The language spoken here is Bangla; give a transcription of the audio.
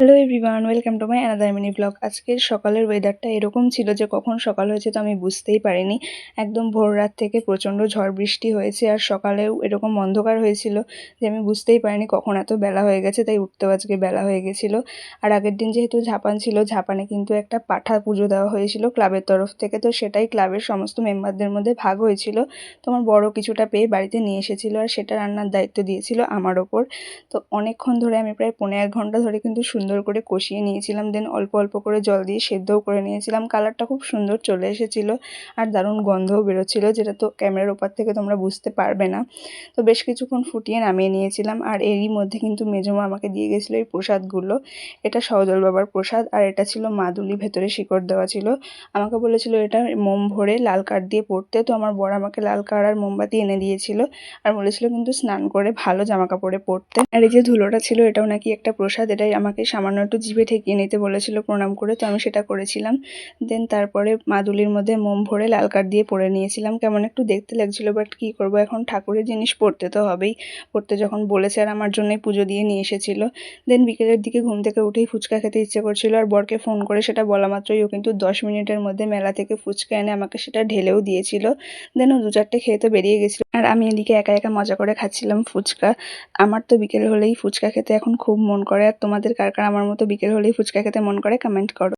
Hello everyone, welcome to my another mini blog. আজকের সকালের ওয়েদারটা এরকম ছিল যে কখন সকাল হয়েছে তো আমি বুঝতেই পারিনি। একদম ভোর রাত থেকে প্রচণ্ড ঝড় বৃষ্টি হয়েছে, আর সকালেও এরকম অন্ধকার হয়েছিল যে আমি বুঝতেই পারিনি কখন এত বেলা হয়ে গেছে, তাই উঠতেও আজকে বেলা হয়ে গেছিলো। আর আগের দিন যেহেতু ঝাপান ছিল, ঝাপানে কিন্তু একটা পাঠা পুজো দেওয়া হয়েছিল ক্লাবের তরফ থেকে, তো সেটাই ক্লাবের সমস্ত মেম্বারদের মধ্যে ভাগ হয়েছিল। তো আমার বড় কিছুটা পেয়ে বাড়িতে নিয়ে এসেছিলো, আর সেটা রান্নার দায়িত্ব দিয়েছিল আমার ওপর। তো অনেকক্ষণ ধরে আমি প্রায় 1.5 ঘন্টা ধরে কিন্তু সুন্দর করে কষিয়ে নিয়েছিলাম, দেন অল্প অল্প করে জল দিয়ে সেদ্ধও করে নিয়েছিলাম। কালারটা খুব সুন্দর চলে এসেছিলো, আর দারুণ গন্ধও বেরোচ্ছিলো, যেটা তো ক্যামেরার ওপর থেকে তোমরা বুঝতে পারবে না। তো বেশ কিছুক্ষণ ফুটিয়ে নামিয়ে নিয়েছিলাম, আর এরই মধ্যে কিন্তু মেজমা আমাকে দিয়ে গেছিলো এই প্রসাদগুলো। এটা সজল বাবার প্রসাদ, আর এটা ছিল মাদুলি, ভেতরে শিকড় দেওয়া ছিল। আমাকে বলেছিল এটা মোম ভরে লাল কাঠ দিয়ে পড়তে, তো আমার বর আমাকে লাল কাঠ আর মোমবাতি এনে দিয়েছিল, আর বলেছিল কিন্তু স্নান করে ভালো জামা কাপড়ে পরতে। আর এই যে ধুলোটা ছিল, এটাও নাকি একটা প্রসাদ, এটাই আমাকে সামান্য একটু জিভে ঠেকিয়ে নিতে বলেছিল প্রণাম করে, তো আমি সেটা করেছিলাম। দেন তারপরে মাদুলির মধ্যে মোম ভরে লাল কাঠ দিয়ে পরে নিয়েছিলাম। কেমন একটু দেখতে লাগছিল, বাট কী করবো, এখন ঠাকুরের জিনিস পড়তে তো হবেই। পড়তে যখন বলেছে, আর আমার জন্যই পুজো দিয়ে নিয়ে এসেছিল। দেন বিকেলের দিকে ঘুম থেকে উঠেই ফুচকা খেতে ইচ্ছে করছিল, আর বরকে ফোন করে সেটা বলা মাত্রই ও কিন্তু 10 মিনিটের মধ্যে মেলা থেকে ফুচকা এনে আমাকে সেটা ঢেলেও দিয়েছিল। দেন ও 2-4টে খেয়ে তো বেরিয়ে গেছিল, আর আমি এদিকে একা একা মজা করে খাচ্ছিলাম ফুচকা। আমার তো বিকেল হলেই ফুচকা খেতে এখন খুব মন করে, আর তোমাদের কার কার আমার মতো বিকেল হলেই ফুচকা খেতে মন করে কমেন্ট করো।